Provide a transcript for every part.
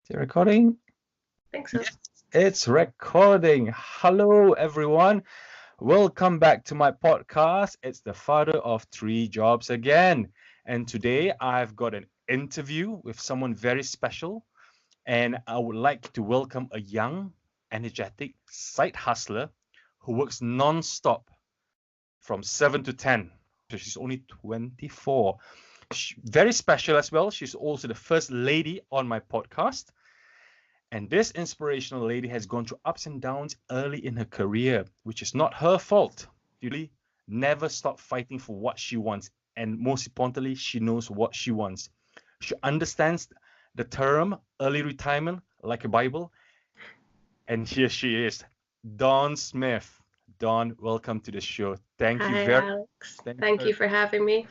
Is it recording? Think so. Yes, it's recording. Hello, everyone. Welcome back to my podcast. It's the father of three jobs again. And today I've got an interview with someone very special. And I would like to welcome a young, energetic side hustler who works non-stop from 7 to 10. So she's only 24. Very special as well. She's also the first lady on my podcast. And this inspirational lady has gone through ups and downs early in her career, which is not her fault. Really, never stop fighting for what she wants. And most importantly, she knows what she wants. She understands the term early retirement like a Bible. And here she is, Dawn Smith. Dawn, welcome to the show. Thank you Hi, very Alex. much. Thank you for having me.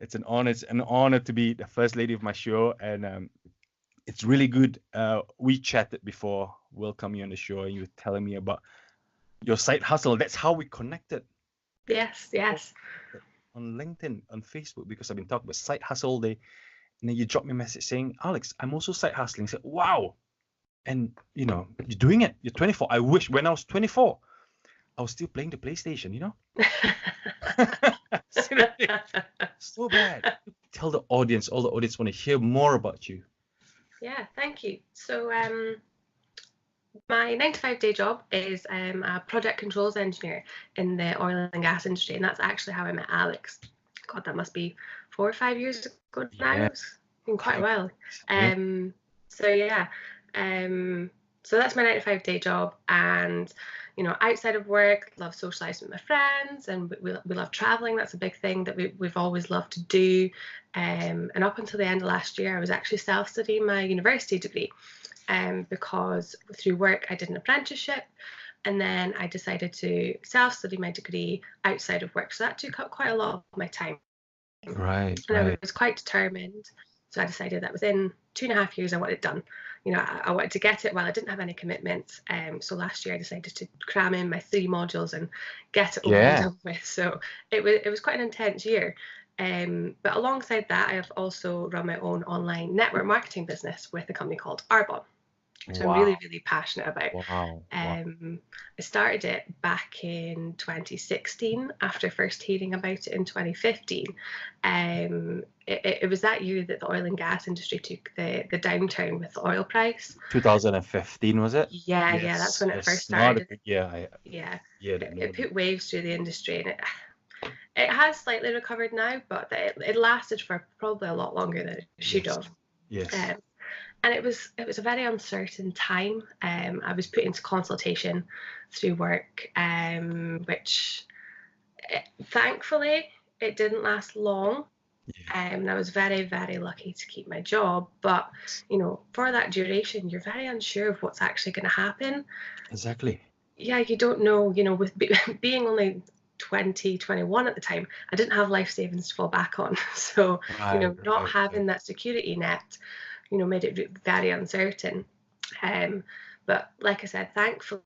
It's an honor. It's an honor to be the first lady of my show, and it's really good. We chatted before welcoming you on the show, and you were telling me about your side hustle. That's how we connected Yes. on LinkedIn, on Facebook, because I've been talking about side hustle all day. And then you dropped me a message saying, Alex, I'm also side hustling. I said, wow. And you're doing it. You're 24. I wish when I was 24, I was still playing the PlayStation, Seriously, so bad. Tell the audience, all the audience want to hear more about you. Yeah, thank you. So, my 9 to 5 day job is a project controls engineer in the oil and gas industry, and that's actually how I met Alex. God, that must be 4 or 5 years ago now. Yeah. It's been quite a while. Yeah. So yeah, so that's my 9 to 5 day job, and outside of work, love socializing with my friends, and we love traveling. That's a big thing that we've always loved to do. And up until the end of last year, I was actually self-studying my university degree, because through work I did an apprenticeship, and then I decided to self-study my degree outside of work. So that took up quite a lot of my time. Right. And I was quite determined. So I decided that within 2.5 years I wanted it done. I wanted to get it while I didn't have any commitments. So last year I decided to cram in my 3 modules and get it over and done with. So it was quite an intense year. But alongside that, I have also run my own online network marketing business with a company called Arbonne, which I'm really, really passionate about. Wow. I started it back in 2016 after first hearing about it in 2015. It was that year that the oil and gas industry took the downturn with the oil price. 2015, was it? Yeah, that's when it first started. It put waves through the industry, and it has slightly recovered now, but it lasted for probably a lot longer than it should have. Yes. And it was a very uncertain time. I was put into consultation through work, which thankfully it didn't last long. And I was very, very lucky to keep my job. But for that duration, you're very unsure of what's actually going to happen. Exactly. Yeah, you don't know. With being only 20, 21 at the time, I didn't have life savings to fall back on. So not having that security net, made it very uncertain. But like I said, thankfully,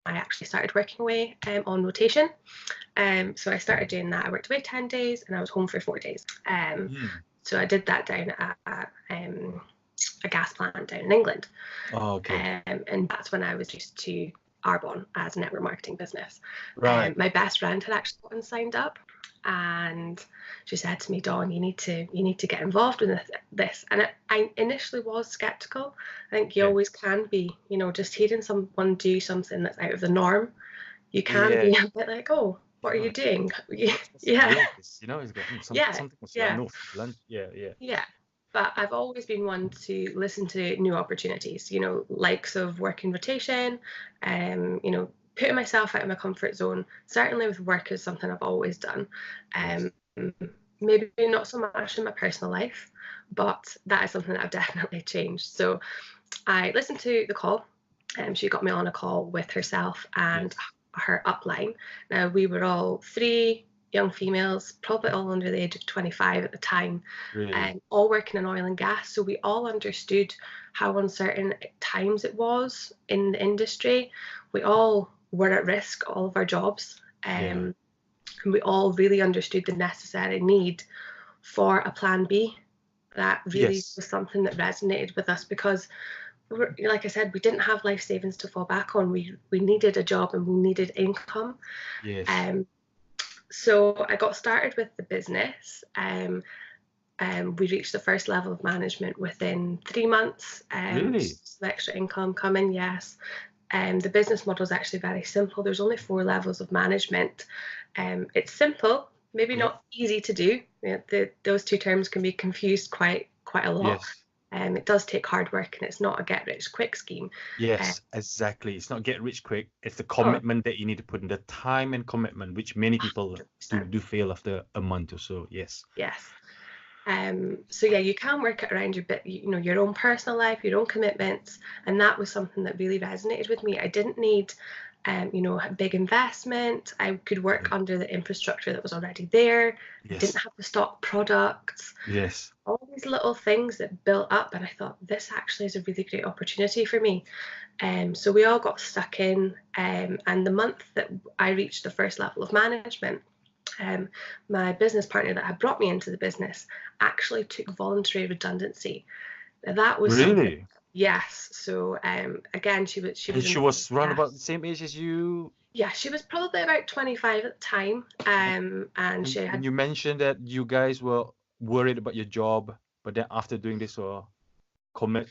I actually started working away on rotation. So I started doing that. I worked away 10 days and I was home for 4 days. So I did that down at a gas plant down in England. Oh, okay. And that's when I was used to Arbonne as a network marketing business. Right. My best friend had actually gotten signed up, and she said to me, Dawn, you need to get involved in this. And I initially was skeptical. I think you always can be, just hearing someone do something that's out of the norm, you can be a bit like, oh, what are you doing? Yeah. But I've always been one to listen to new opportunities, likes of working rotation, putting myself out of my comfort zone. Certainly with work is something I've always done. Maybe not so much in my personal life, but that is something that I've definitely changed. So I listened to the call. She got me on a call with herself and her upline. Now, we were all 3 young females, probably all under the age of 25 at the time, all working in oil and gas. So we all understood how uncertain times it was in the industry. We all were at risk, all of our jobs. And we all really understood the necessary need for a plan B. That really Yes. was something that resonated with us because, like I said, we didn't have life savings to fall back on. We needed a job and we needed income. Yes. Um, so I got started with the business. We reached the first level of management within 3 months. Really? Some extra income coming, yes. The business model is actually very simple. There's only 4 levels of management. It's simple, maybe Yeah. not easy to do. Those two terms can be confused quite a lot. Yes. It does take hard work, and it's not a get rich quick scheme. Uh, Yes, exactly. It's not get rich quick. It's the oh, commitment that you need to put in, the time and commitment, which many people do 100%. do fail after a month or so. Yes. Yes. So yeah, you can work it around your bit, your own personal life, your own commitments, and that was something that really resonated with me. I didn't need, a big investment. I could work Yeah. under the infrastructure that was already there. I didn't Yes. have to stock products. Yes. All these little things that built up, and I thought this actually is a really great opportunity for me. So we all got stuck in, and the month that I reached the first level of management, my business partner that had brought me into the business actually took voluntary redundancy. Now, that was something. Really? Yes. So again, she And was in she the oil was and around about the gas. same age as you. Yeah, she was probably about 25 at the time, and she And had. you mentioned that you guys were worried about your job, but then after doing this or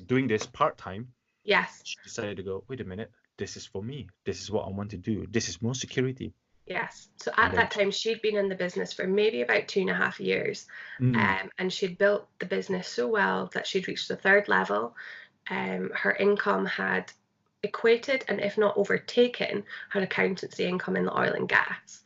doing this part-time, Yes. she decided to go, wait a minute, this is for me. This is what I want to do. This is more security. Yes. So And at then, that time, she'd been in the business for maybe about 2.5 years, mm, and she'd built the business so well that she'd reached the third level. Her income had equated and if not overtaken her accountancy income in the oil and gas.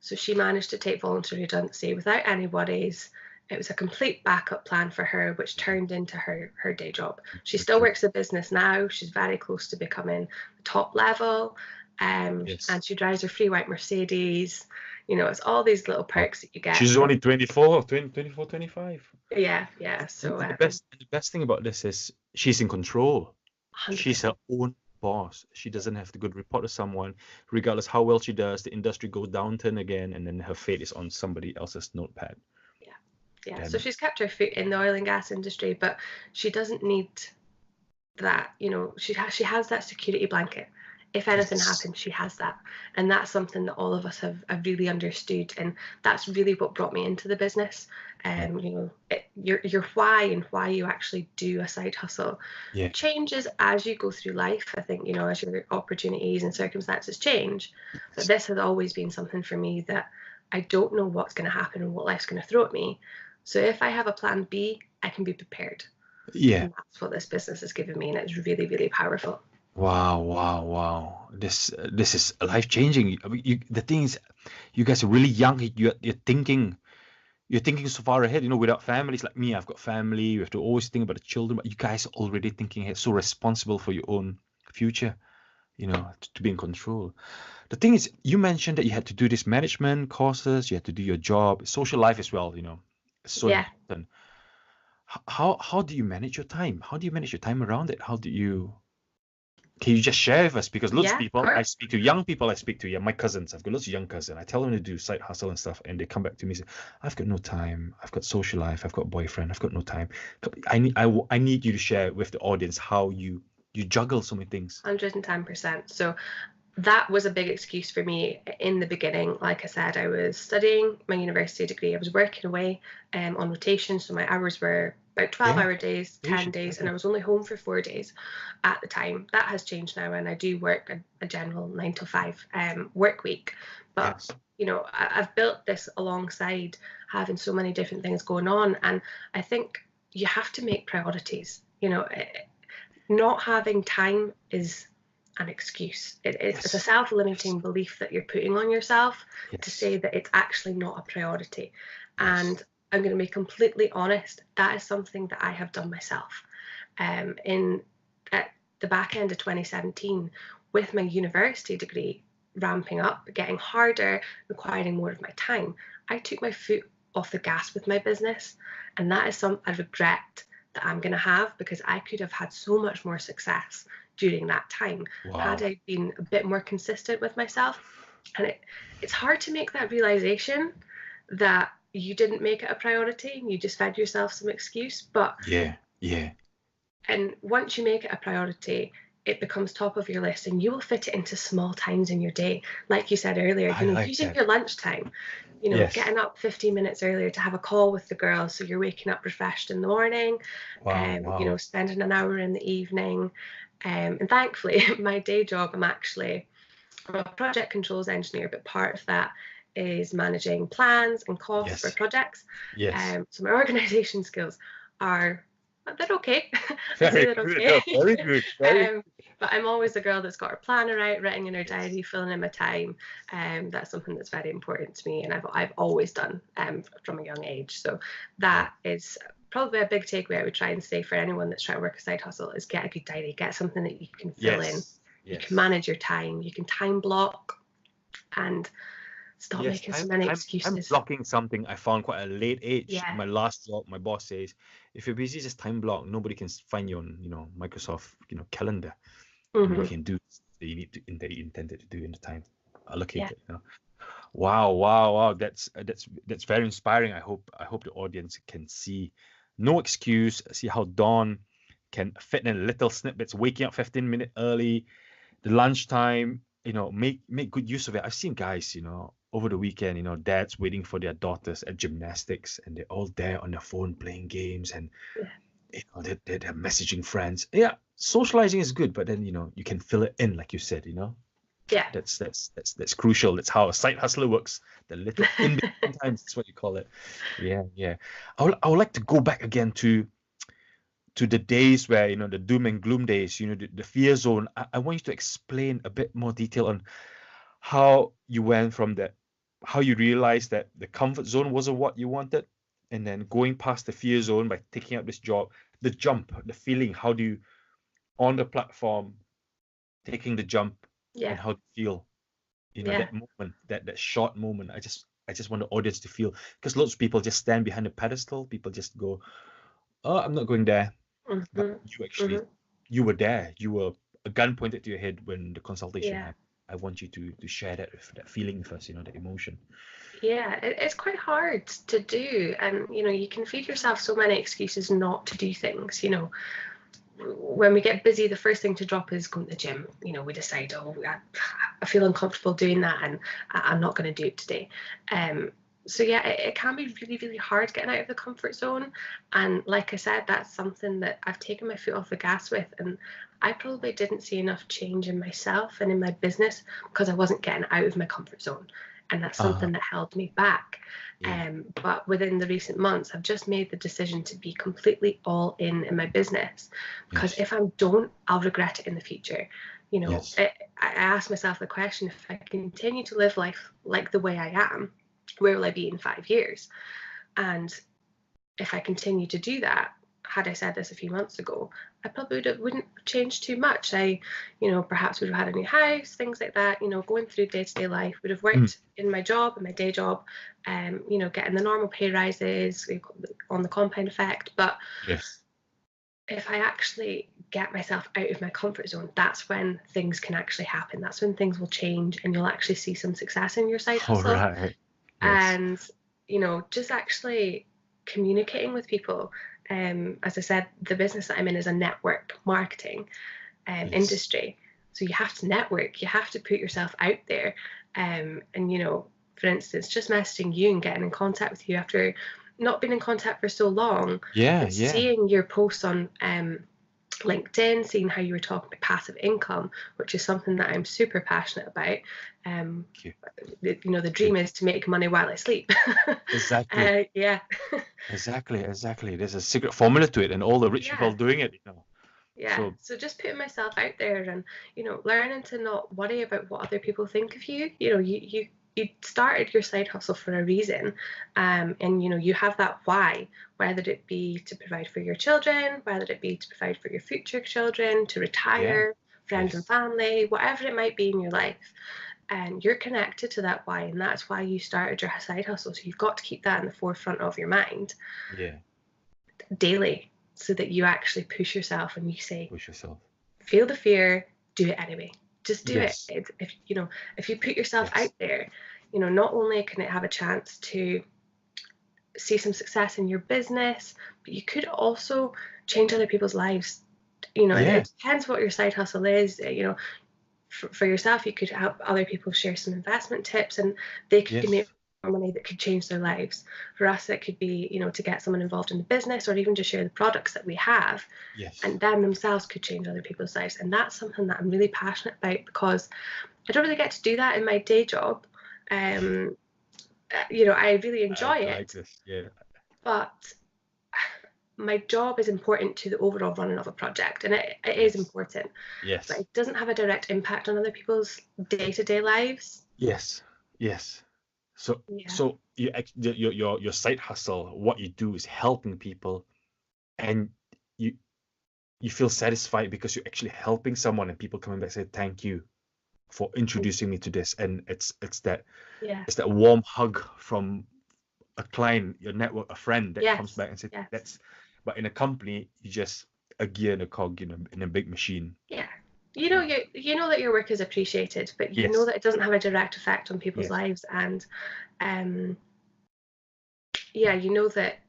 So she managed to take voluntary redundancy without any worries. It was a complete backup plan for her, which turned into her day job. She still okay. works the business now. She's very close to becoming the top level. Yes. And she drives her free white Mercedes. It's all these little Wow. perks that you get She's from. only 24, 20, 24, 25. Yeah, yeah. And, So and the best thing about this is she's in control. She's her 100%. own boss. She doesn't have to go to report to someone, regardless how well she does. The industry goes downturn again, and then her fate is on somebody else's notepad. Yeah, yeah. So And she's kept her foot in the oil and gas industry, but she doesn't need that. She has that security blanket. If anything yes, happens, she has that, and that's something that all of us have really understood, and that's really what brought me into the business. yeah, Your why and why you actually do a side hustle yeah, changes as you go through life. I think as your opportunities and circumstances change, but yes, this has always been something for me that I don't know what's going to happen and what life's going to throw at me. So if I have a plan B, I can be prepared. yeah. And that's what this business has given me, and it's really, really powerful. Wow, wow, wow. This is life changing. I mean, the thing is, you guys are really young. You're thinking so far ahead. Without families like me, I've got family. You have to always think about the children. But you guys are already thinking ahead, so responsible for your own future. To be in control. The thing is, you mentioned that you had to do this management courses. You had to do your job, social life as well. It's so Yeah, important. How do you manage your time? How do you manage your time around it? How do you? Can you just share with us? Because lots of yeah, of people, I course. speak to young people, I speak to my cousins. I've got lots of young cousins. I tell them to do side hustle and stuff, and they come back to me and say, "I've got no time. I've got social life. I've got a boyfriend. I've got no time." I need you to share with the audience how you juggle so many things. 110%. So that was a big excuse for me in the beginning. Like I said, I was studying my university degree. I was working away on rotation. So my hours were about 12 Yeah, hour days, 10 patient. days, and I was only home for 4 days at the time. That has changed now, and I do work a general 9 to 5 work week. But Yes. I've built this alongside having so many different things going on. And I think you have to make priorities. Not having time is an excuse. It's a Yes. Yes. self-limiting belief that you're putting on yourself to Yes. say that it's actually not a priority. Yes. And I'm going to be completely honest, that is something that I have done myself. In At the back end of 2017, with my university degree ramping up, getting harder, requiring more of my time, I took my foot off the gas with my business, and that is some I regret that I'm going to have, because I could have had so much more success during that time had Wow. I been a bit more consistent with myself. And it's hard to make that realization that you didn't make it a priority and you just fed yourself some excuse. But Yeah, yeah. and once you make it a priority, it becomes top of your list and you will fit it into small times in your day. Like you said earlier, I like using that. your lunchtime, Yes. getting up 15 minutes earlier to have a call with the girls so you're waking up refreshed in the morning, Wow, wow. spending an hour in the evening. And thankfully, my day job, I'm a project controls engineer, but part of that is managing plans and costs for Yes, projects. yes. So my organisation skills are they're okay. I'd say Very they're good. okay. No, very good. Very But I'm always the girl that's got her planner out, writing in her diary, filling in my time. That's something that's very important to me, and I've always done from a young age. So yeah. that is probably a big takeaway I would try and say for anyone that's trying to work a side hustle is get a good diary, get something that you can fill in. Yes. You can Yes. manage your time, you can time block, and stop Yes, making so many time excuses. blocking something I found quite a late age. Yeah. My last job, my boss says, if you're busy, just time block. Nobody can find you on, Microsoft, calendar, and you Hmm. can do that you need to that you intended to do in the time Yeah. allocated. Wow, wow, wow. That's very inspiring. I hope the audience can see no excuse, see how Dawn can fit in little snippets, waking up 15 minutes early, the lunchtime, make good use of it. I've seen guys, over the weekend, dads waiting for their daughters at gymnastics, and they're all there on their phone playing games, and Yeah. they're messaging friends. Yeah, socializing is good, but then you can fill it in, like you said. Yeah. That's crucial. That's how a side hustler works. The little in between times, that's what you call it. Yeah, yeah. I would like to go back again to the days where the doom and gloom days, the fear zone. I want you to explain a bit more detail on how you went from that, how you realized that the comfort zone wasn't what you wanted, and then going past the fear zone by taking up this job, the jump, the feeling. How do you on the platform taking the jump, Yeah. and how do you feel? Yeah. That moment, that short moment. I just want the audience to feel, because lots of people just stand behind a pedestal. People just go, "Oh, I'm not going there." But Hmm. you actually, Hmm. you were there. You were a gun pointed to your head when the consultation Yeah. happened. I want you to share that feeling with us. That emotion. Yeah, it's quite hard to do. And, you can feed yourself so many excuses not to do things. When we get busy, the first thing to drop is going to the gym. We decide, oh, I feel uncomfortable doing that and I'm not going to do it today. So yeah, it can be really, really hard getting out of the comfort zone. And like I said, that's something that I've taken my foot off the gas with. And I probably didn't see enough change in myself and in my business because I wasn't getting out of my comfort zone. And that's Uh, something that held me back. yeah. But within the recent months, I've just made the decision to be completely all in my business, because Yes. if I don't, I'll regret it in the future. Yes. I ask myself the question: if I continue to live life like the way I am, where will I be in 5 years? And if I continue to do that, had I said this a few months ago, I probably wouldn't have changed too much. Perhaps would have had a new house, things like that. Going through day-to-day life, would have Mm. worked in my job, in my day job, getting the normal pay rises on the compound effect. But Yes. if I actually get myself out of my comfort zone, that's when things can actually happen. That's when things will change and you'll actually see some success in your side All hustle. right. Yes. And, just actually communicating with people. As I said, the business that I'm in is a network marketing Yes. industry. So you have to network, you have to put yourself out there. And, for instance, just messaging you and getting in contact with you after not being in contact for so long, Yeah. but Yeah. seeing your posts on LinkedIn, seeing how you were talking about passive income, which is something that I'm super passionate about. Um, Thank you. the Thank you. dream is to make money while I sleep. Exactly. Yeah. Exactly. Exactly. There's a secret formula to it, and all the rich people Yeah. doing it. Yeah. So So just putting myself out there and, learning to not worry about what other people think of you. You started your side hustle for a reason. And you have that why, whether it be to provide for your children, whether it be to provide for your future children, to yeah. retire, friends and Yes. family, whatever it might be in your life. And you're connected to that why, and that's why you started your side hustle. So you've got to keep that in the forefront of your mind Yeah. daily, so that you actually push yourself and you say, Push yourself. feel the fear, do it anyway. Just do it. Yes. If you put yourself Yes. out there, not only can it have a chance to see some success in your business, but you could also change other people's lives. Yeah. It depends what your side hustle is. For yourself, you could help other people share some investment tips, and they could make Yes. money that could change their lives. For us, it could be, to get someone involved in the business, or even just share the products that we have, Yes. and them themselves could change other people's lives. And that's something that I'm really passionate about, because I don't really get to do that in my day job. I really enjoy I like it, this. Yeah. but my job is important to the overall running of a project, and it is Yes. important, but Yes. it doesn't have a direct impact on other people's day-to-day lives. Yes. Yes. So Yeah. so your side hustle, what you do is helping people, and you you feel satisfied because you're actually helping someone, and people coming back and say thank you for introducing me to this, and Yeah. it's that warm hug from a client, your network, a friend that comes Yes. back and says Yes. that's. But in a company, you just a gear in a cog, in a big machine. Yeah. Yeah. You know that your work is appreciated, but you know Yes. that it doesn't have a direct effect on people's Yes. lives. And um, yeah, you know that,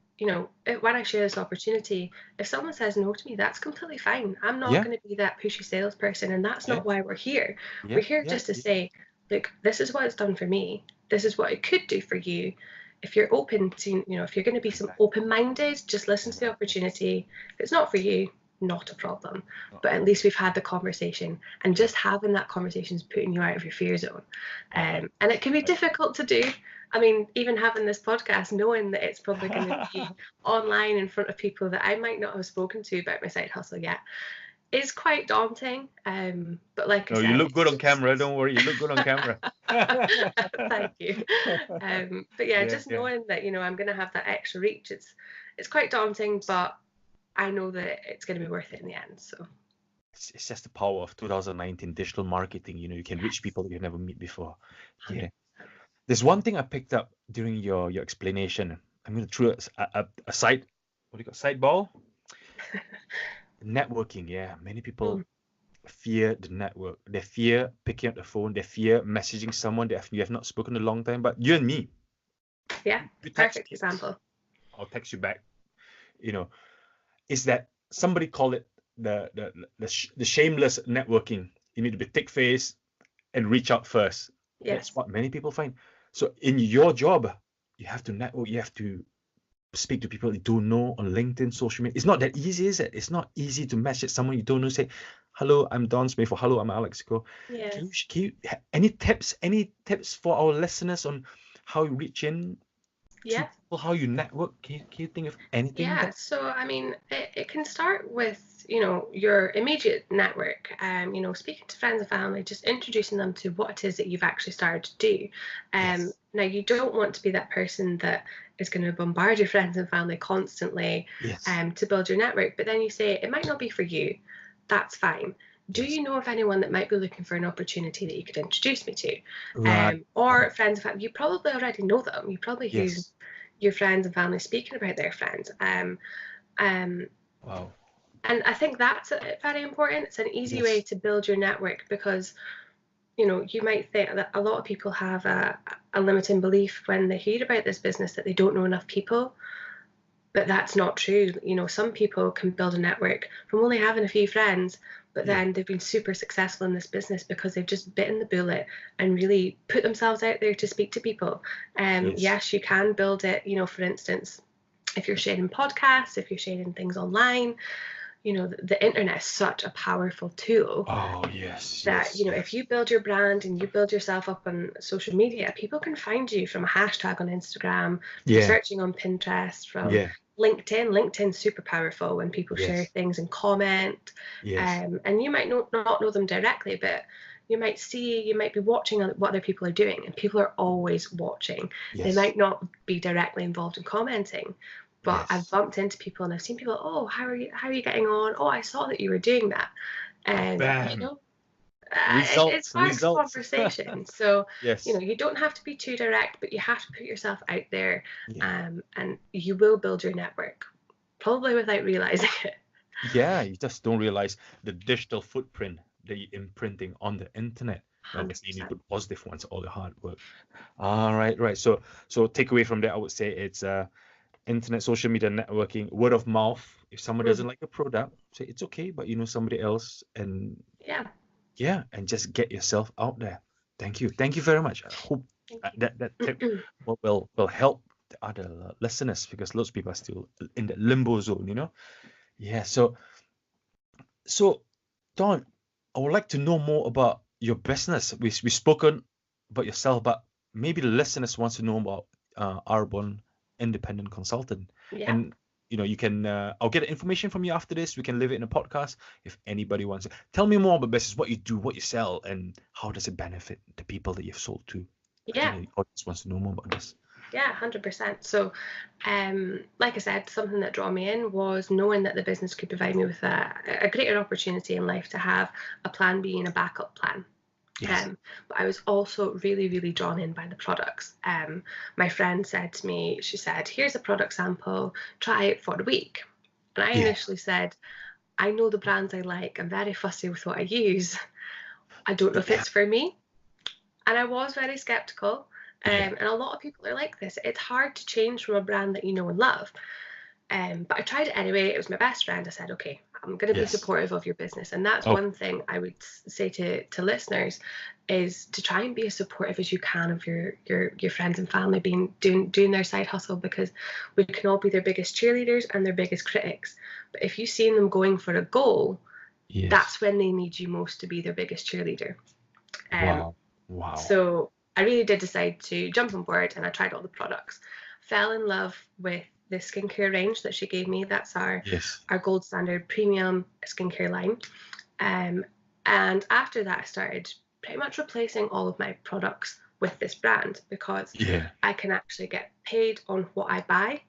when I share this opportunity, if someone says no to me, that's completely fine. I'm not Yeah. going to be that pushy salesperson, and that's Yeah. not why we're here. Yeah. We're here Yeah. just to Yeah. say, look, this is what it's done for me. This is what it could do for you. If you're open to, if you're going to be some Exactly. open-minded, just listen to the Exactly. opportunity. If it's not for you, not a problem. Not a But at problem. least we've had the conversation, and Yeah. just having that conversation is putting you out of your fear zone. I And it can be like that. difficult to do. I mean, even having this podcast, knowing that it's probably going to be online in front of people that I might not have spoken to about my side hustle yet, is quite daunting. But like I No, you said, look good it's on camera. just Don't worry, you look good on camera. thank you. But yeah, Yeah, just yeah. knowing that I'm going to have that extra reach, it's quite daunting, but I know that it's going to be worth it in the end. So It's just the power of 2019 digital marketing. You can reach yes, people that you've never met before. Yeah. 100%. There's one thing I picked up during your explanation. I'm going to throw a side, what do you got, side ball? Networking. Yeah. Many people Mm, fear the network. They fear picking up the phone. They fear messaging someone that you have not spoken in a long time. But you and me, yeah, you text perfect me, example. I'll text you back. You know, is that somebody call it the shameless networking. You need to be thick-faced and reach out first. That's Yes. what many people find. So in your job, you have to network. You have to speak to people you don't know on LinkedIn, social media. It's not that easy, is it? It's not easy to message someone you don't know. Say, "Hello, I'm Don Smith," or "Hello, I'm Alex Go." Yeah. Any tips? Any tips for our listeners on how you reach in to Yeah. people, how you network? Can you think of anything Yeah, that? so I mean, it can start with, your immediate network, speaking to friends and family, just introducing them to what it is that you've actually started to do. Yes. Now, you don't want to be that person that is going to bombard your friends and family constantly, Yes. to build your network, but then you say it might not be for you. That's fine. Do Yes. you know of anyone that might be looking for an opportunity that you could introduce me to? Right. Or friends and family, you probably already know them. You probably hear Yes. your friends and family speaking about their friends. Um, Wow. and I think that's very important. It's an easy way Yes. to build your network, because you might think that a lot of people have a limiting belief when they hear about this business, that they don't know enough people, but that's not true. Some people can build a network from only having a few friends, but Yeah. then they've been super successful in this business because they've just bitten the bullet and really put themselves out there to speak to people. Yes. Yes, you can build it, for instance, if you're sharing podcasts, if you're sharing things online. The internet is such a powerful tool Oh, yes. that, Yes. if Yes. you build your brand and you build yourself up on social media, people can find you from a hashtag on Instagram, from Yeah. searching on Pinterest, from Yeah. LinkedIn. LinkedIn's super powerful when people share Yes. things and comment. Yes. And you might not know them directly, but you might be watching what other people are doing, and people are always watching. They Yes. might not be directly involved in commenting, but I've Yes. bumped into people and I've seen people, oh, how are you getting on? Oh, I saw that you were doing that. And Bam. it Results. sparks Results. conversation. So, Yes. you don't have to be too direct, but you have to put yourself out there, Yeah. and you will build your network, probably without realizing it. Yeah. You just don't realize the digital footprint that you're imprinting on the internet. Not necessarily you 100%. put positive ones, all the hard work. All right, right. So take away from that, I would say it's internet, social media, networking, word of mouth. If someone doesn't Mhm. like a product, say it's okay, but you know somebody else, and Yeah. yeah, and just get yourself out there. Thank you. Thank you very much. I hope Thank that tip you. will help the other listeners, because lots of people are still in the limbo zone, you know? Yeah. So Don, I would like to know more about your business. We've spoken about yourself, but maybe the listeners wants to know about Arbonne Independent Consultant. Yeah. And you know, you can I'll get the information from you after this. We can leave it in a podcast if anybody wants to. Tell me more about business, what you do, what you sell, and how does it benefit the people that you've sold to. I think Yeah. the audience wants to know more about this. Yeah, 100%. So, like I said, something that drew me in was knowing that the business could provide me with a greater opportunity in life to have a plan B and a backup plan. Yes. But I was also really, really drawn in by the products. My friend said to me, she said, here's a product sample, try it for a week. And I Yeah. initially said, I know the brands I like, I'm very fussy with what I use. I don't know if Yeah. it's for me. And I was very skeptical. Yeah. And a lot of people are like this. It's hard to change from a brand that you know and love. But I tried it anyway. It was my best friend. I said, okay, I'm going to be Yes. supportive of your business. And that's Oh, one thing I would say to listeners is to try and be as supportive as you can of your friends and family doing their side hustle, because we can all be their biggest cheerleaders and their biggest critics. But if you've seen them going for a goal, yes. that's when they need you most to be their biggest cheerleader. Um, Wow. Wow. so I really did decide to jump on board, and I tried all the products. Fell in love with the skincare range that she gave me. That's Yes. our gold standard premium skincare line. And after that, I started pretty much replacing all of my products with this brand, because Yeah. I can actually get paid on what I buy.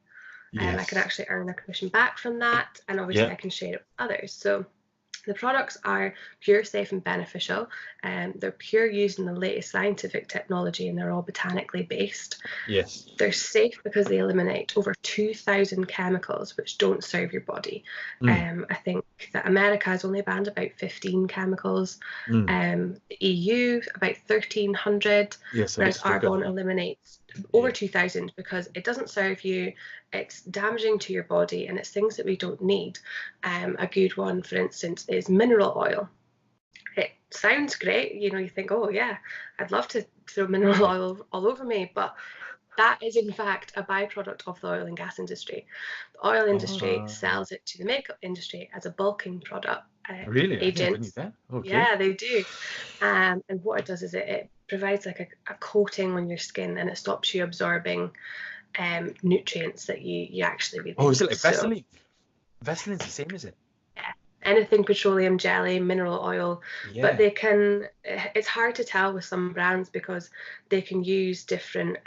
I can Yes. actually earn a commission back from that, and obviously Yeah. I can share it with others. So the products are pure, safe, and beneficial. They're pure using the latest scientific technology, and they're all botanically based. Yes. They're safe because they eliminate over 2,000 chemicals which don't serve your body. Mm. I think that America has only banned about 15 chemicals. Mm. The EU about 1,300, Yes, I did whereas spoken of Arbonne that. eliminates over Yeah. 2,000 because it doesn't serve you. It's damaging to your body, and it's things that we don't need. A good one, for instance, is mineral oil. It sounds great, you think, oh yeah, I'd love to throw mineral Yeah. oil all over me, but that is in fact a byproduct of the oil and gas industry. The oil industry Uh, sells it to the makeup industry as a bulking product, really? I didn't even knew agents. that. Okay. Yeah, they do. And what it does is it provides like a coating on your skin, and it stops you absorbing nutrients that you actually really Oh, is it need. like So Vaseline? Vaseline's the same, is it? yeah, anything petroleum jelly, mineral oil, but Yeah. it's hard to tell with some brands because they can use different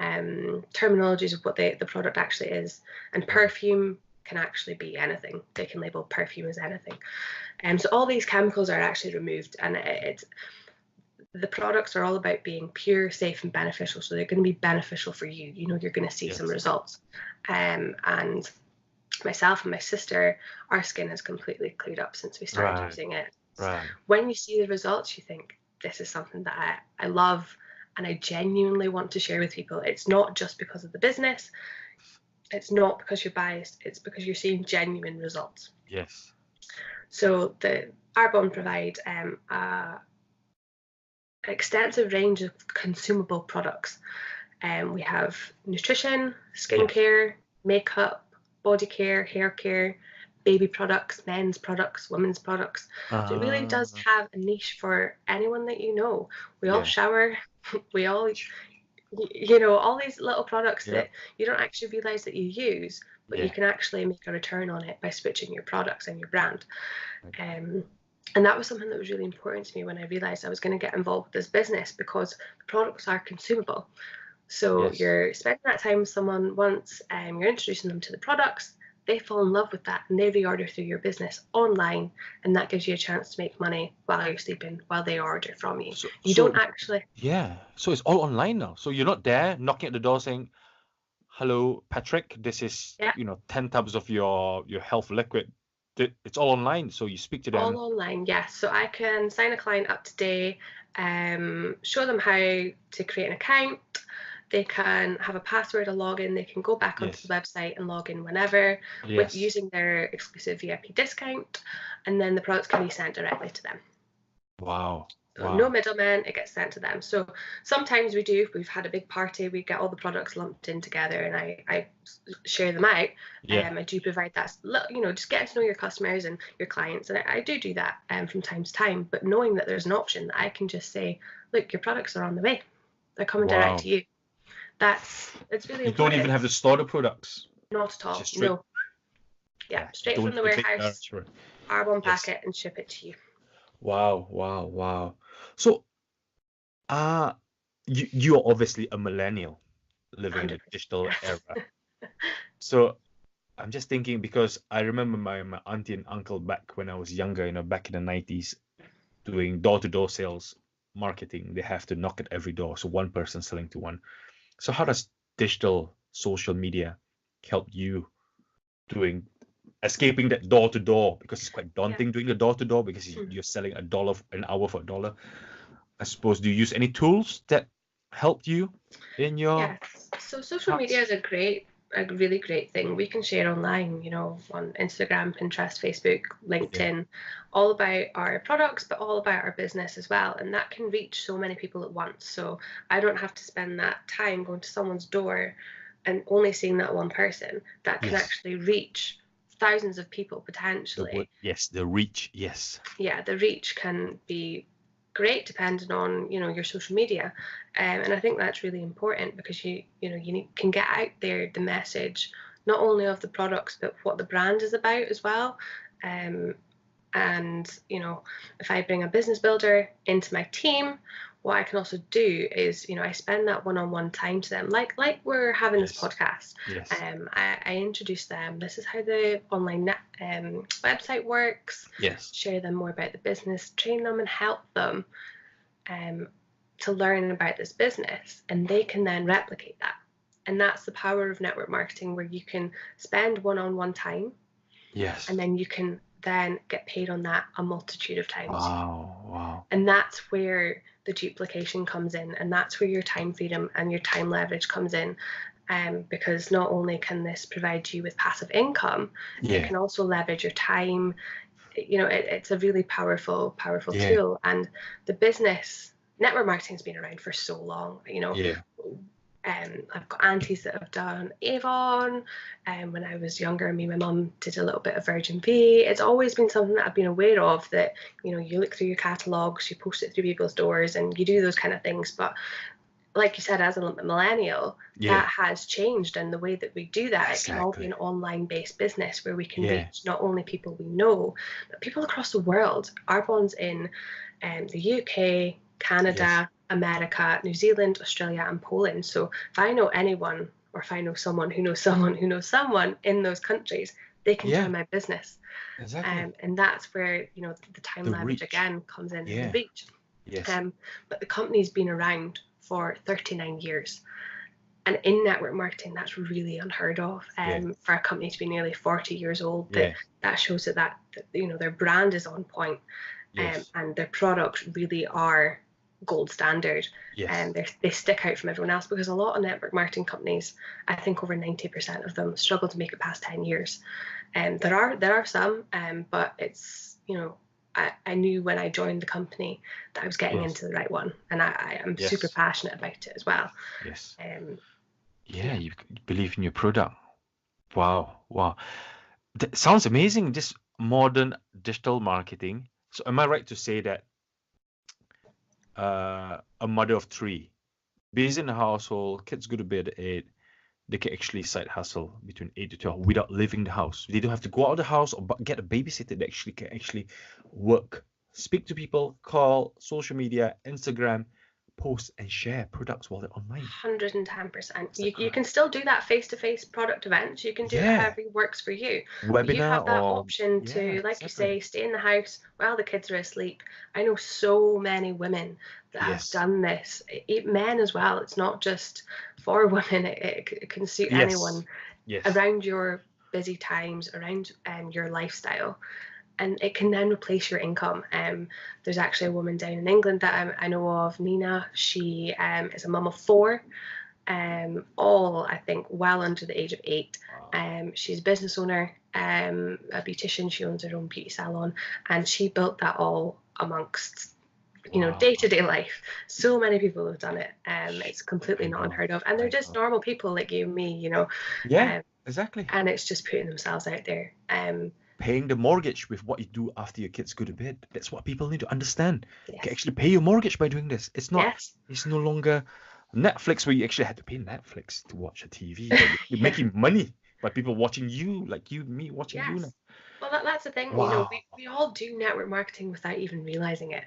terminologies of what the product actually is. And perfume can actually be anything. They can label perfume as anything. So all these chemicals are actually removed, and it's the products are all about being pure, safe, and beneficial. So they're going to be beneficial for you. You're going to see some Yes. results. And myself and my sister, our skin has completely cleared up since we started Right. using it. Right. When you see the results, you think, this is something that I love and I genuinely want to share with people. It's not just because of the business. It's not because you're biased. It's because you're seeing genuine results. Yes. So the Arbonne provide an extensive range of consumable products. We have nutrition, Yes. skincare, makeup, body care, hair care, baby products, men's products, women's products. So it really does Uh, have a niche for anyone that you know. We all yeah. shower, we all, all these little products Yeah. that you don't actually realize that you use, but you Yeah. can actually make a return on it by switching your products and your brand. Right. And that was something that was really important to me when I realized I was going to get involved with this business, because the products are consumable. So Yes. you're spending that time with someone once, you're introducing them to the products, they fall in love with that, and they reorder through your business online, and that gives you a chance to make money while you're sleeping, while they order from you. So, You so don't actually, yeah. So it's all online now. So you're not there knocking at the door saying, "Hello, Patrick. This is, yeah, 10 tubs of your health liquid. it's all online, so you speak to them. All online, yes. So I can sign a client up today, show them how to create an account. They can have a password, a login. They can go back onto Yes. the website and log in whenever with Yes. using their exclusive VIP discount, and then the products can be sent directly to them. Wow. So Wow. no middleman, it gets sent to them. So sometimes if we've had a big party, we get all the products lumped in together and I share them out. Yeah. I do provide that, just getting to know your customers and your clients. And I do that from time to time, but knowing that there's an option that I can just say, look, your products are on the way. They're coming Wow. direct to you. It's really You important. don't even have to store the products. Not at all. Just straight- No. Yeah, straight Don't from the even take warehouse, nurture. R1 Yes. packet and ship it to you. Wow, wow, wow. So, you're obviously a millennial living in the 100%. digital era. So I'm just thinking, because I remember my auntie and uncle back when I was younger, back in the 90s, doing door-to-door sales marketing. They have to knock at every door, so one person selling to one. So how does digital social media help you doing escaping that door-to-door? Because it's quite daunting doing the door-to-door, because you're selling $1 an hour for $1. I suppose, do you use any tools that helped you in your... Yes. So social media is a really great thing. We can share online, on Instagram, Pinterest, Facebook, LinkedIn, all about our products, but all about our business as well. And that can reach so many people at once. So I don't have to spend that time going to someone's door and only seeing that one person. That can actually reach thousands of people potentially. The reach. Yes. Yeah, the reach can be great depending on your social media, and I think that's really important, because you can get out there the message not only of the products but what the brand is about as well. And if I bring a business builder into my team, what I can also do is I spend that one-on-one time to them, like we're having this podcast. Yes. I introduce them. This is how the online website works. Yes. Share them more about the business, train them and help them to learn about this business, and they can then replicate that. And that's the power of network marketing, where you can spend one-on-one time. Yes. And then you can then get paid on that a multitude of times. Wow. And that's where the duplication comes in, and that's where your time freedom and your time leverage comes in. Because not only can this provide you with passive income, it can also leverage your time. It's a really powerful tool. And the business network marketing has been around for so long. I've got aunties that have done Avon, and when I was younger, me and my mum did a little bit of Virgin V. It's always been something that I've been aware of, that you look through your catalogs, you post it through people's doors, and you do those kind of things. But like you said, as a millennial, that has changed, and the way that we do that, it can all be an online-based business where we can reach not only people we know, but people across the world. Arbonne's in the UK, Canada, America, New Zealand, Australia, and Poland. So if I know anyone, or if I know someone who knows someone who knows someone in those countries, they can join my business. Exactly. And that's where the time leverage again comes in, the reach. But the company's been around for 39 years. And in network marketing, that's really unheard of. For a company to be nearly 40 years old, that shows that their brand is on point, and their products really are gold standard. And they stick out from everyone else, because a lot of network marketing companies, I think over 90% of them, struggle to make it past 10 years. There are some, but it's I knew when I joined the company that I was getting into the right one, and I am super passionate about it as well. You believe in your product. Wow. That sounds amazing, this modern digital marketing. So am I right to say that a mother of 3, busy in the household, kids go to bed at 8, they can actually side hustle between 8 to 12 without leaving the house? They don't have to go out of the house or get a babysitter. They can work, speak to people, call, social media, Instagram, post and share products while they're online. 110%. You can still do that face-to-face product events. You can do it however works for you. Webinar, you have that option to, like you say, stay in the house while the kids are asleep. I know so many women that have done this, men as well. It's not just for women. It can suit anyone around your busy times, around your lifestyle, and it can then replace your income. There's actually a woman down in England that I know of, Nina. She is a mum of four, all I think well under the age of 8. She's a business owner, a beautician. She owns her own beauty salon, and she built that all amongst day-to-day life. So many people have done it. It's completely not unheard of, and they're just normal people like you and me, Yeah, exactly. and it's just putting themselves out there. Paying the mortgage with what you do after your kids go to bed. That's what people need to understand. You Yes. can actually pay your mortgage by doing this. It's not. Yes. It's no longer Netflix where you actually had to pay Netflix to watch a TV. But you're making money by people watching you, like you, me, watching you now. Yes. Well, that's the thing. Wow. We all do network marketing without even realizing it.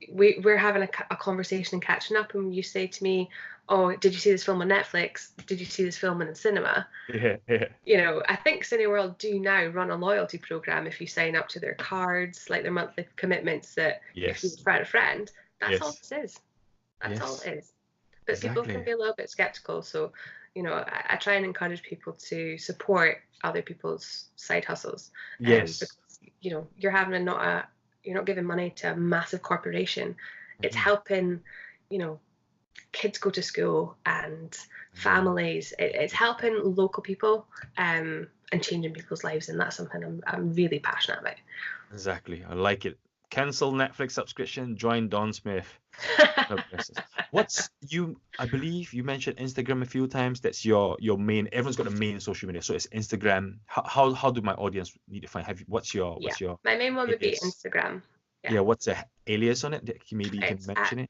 We're having a conversation and catching up, and you say to me, "Oh, did you see this film on Netflix? Did you see this film in the cinema?" Yeah. I think Cineworld do now run a loyalty program. If you sign up to their cards, like their monthly commitments, that if you refer a friend, that's all this is. That's all it is. But people can be a little bit skeptical. So, I try and encourage people to support other people's side hustles. Yes. Because, you're not giving money to a massive corporation. It's helping, kids go to school and families. It's helping local people and changing people's lives, and that's something I'm really passionate about. Exactly. I like it. Cancel Netflix subscription, join Don Smith. I believe you mentioned Instagram a few times. That's your main. Everyone's got a main social media, so it's Instagram. How do my audience need to find? What's your my main one would be Instagram. Yeah. What's the alias on it? Maybe you can mention it.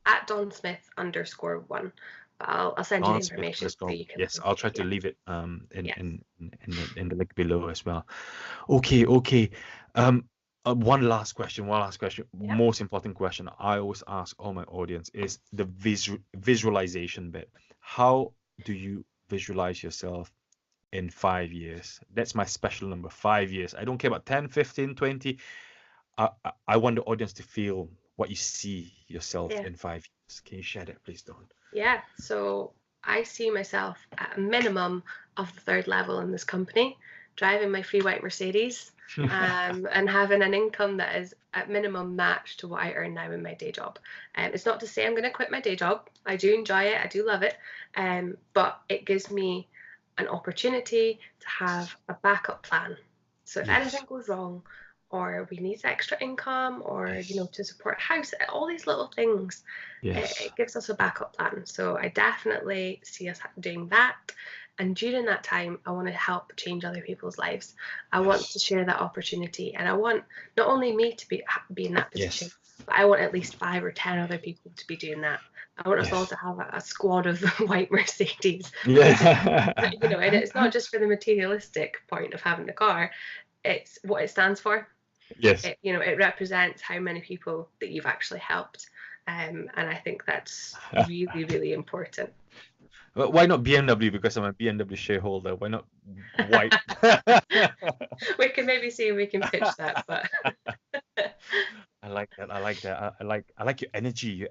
At Don Smith _1. But I'll send you the information so you can. Yes, I'll try to leave it in the link below as well. Okay. One last question. Most important question I always ask all my audience is the visualization bit. How do you visualize yourself in 5 years? That's my special number, 5 years. I don't care about 10, 15, 20. I want the audience to feel what you see yourself in 5 years. Can you share that, please, Dawn? Yeah. So I see myself at a minimum of the 3rd level in this company, driving my free white Mercedes. And having an income that is at minimum matched to what I earn now in my day job. It's not to say I'm going to quit my day job. I do enjoy it. I do love it. But it gives me an opportunity to have a backup plan. So if anything goes wrong, or we need extra income, or to support a house, all these little things, it gives us a backup plan. So I definitely see us doing that. And during that time, I want to help change other people's lives. I want to share that opportunity, and I want not only me to be in that position, but I want at least 5 or 10 other people to be doing that. I want us all to have a squad of white Mercedes. Yeah. And it's not just for the materialistic point of having the car; it's what it stands for. Yes. It represents how many people that you've actually helped, and I think that's really, really important. Why not BMW? Because I'm a BMW shareholder. Why not white? We can maybe see if we can pitch that, but I like that. I like your energy,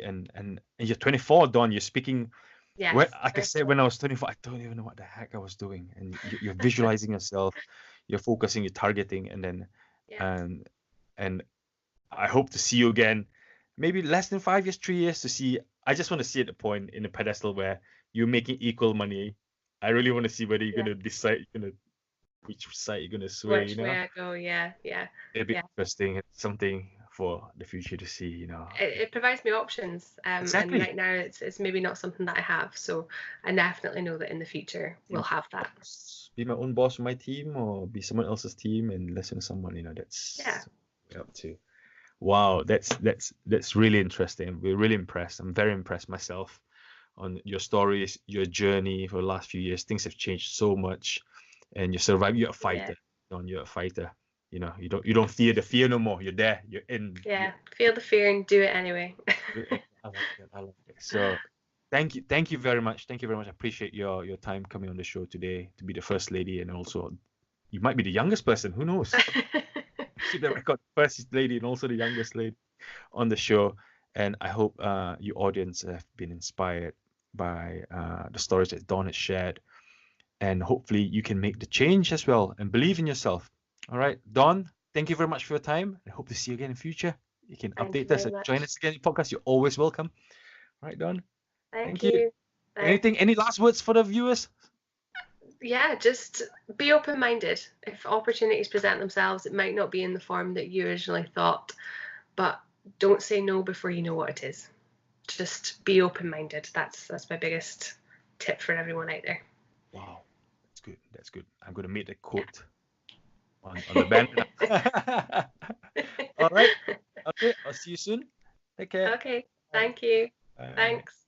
and you're 24, Dawn. You're speaking. Yeah. Like I said, when I was 24, I don't even know what the heck I was doing. And you're visualizing yourself, you're focusing, you're targeting, and then and I hope to see you again, maybe less than 5 years, 3 years to see. I just want to see at the point in the pedestal where you're making equal money. I really want to see whether you're going to decide which side you're going to sway. Which way I go, yeah. It'd be interesting. It's something for the future to see. It provides me options. Exactly. And right now it's maybe not something that I have. So I definitely know that in the future we'll have that. Be my own boss for my team, or be someone else's team and listen to someone. That's up to. Wow, that's really interesting. We're really impressed. I'm very impressed myself on your stories, your journey for the last few years. Things have changed so much, and you survived. You're a fighter. You're a fighter. You don't fear the fear no more. You're there. You're in. Yeah, feel the fear and do it anyway. I like it. So thank you very much. I appreciate your time coming on the show today, to be the first lady, and also you might be the youngest person. Who knows? The record, first lady and also the youngest lady on the show. And I hope your audience have been inspired by the stories that Dawn has shared. and hopefully you can make the change as well and believe in yourself. All right, Dawn, thank you very much for your time. I hope to see you again in future. You can Thank you update us very and join much. us again in the podcast. You're always welcome. All right, Dawn. Thank Thank you. you. Thanks. Any last words for the viewers? Yeah, just be open-minded. If opportunities present themselves, it might not be in the form that you originally thought, but don't say no before you know what it is. Just be open-minded. That's my biggest tip for everyone out there. Wow, that's good. That's good. I'm going to make the Yeah. quote on the banner. All right. Okay, I'll see you soon. Take care. Okay, Bye. thank you. Bye. Thanks.